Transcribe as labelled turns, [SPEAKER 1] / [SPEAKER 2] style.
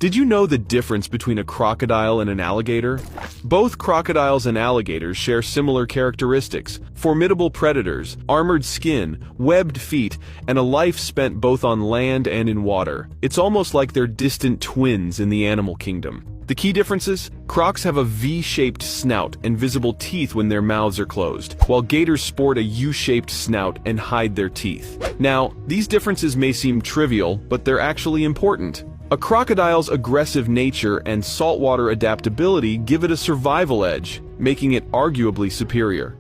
[SPEAKER 1] Did you know the difference between a crocodile and an alligator? Both crocodiles and alligators share similar characteristics: formidable predators, armored skin, webbed feet, and a life spent both on land and in water. It's almost like they're distant twins in the animal kingdom. The key differences? Crocs have a V-shaped snout and visible teeth when their mouths are closed, while gators sport a U-shaped snout and hide their teeth. Now, these differences may seem trivial, but they're actually important. A crocodile's aggressive nature and saltwater adaptability give it a survival edge, making it arguably superior.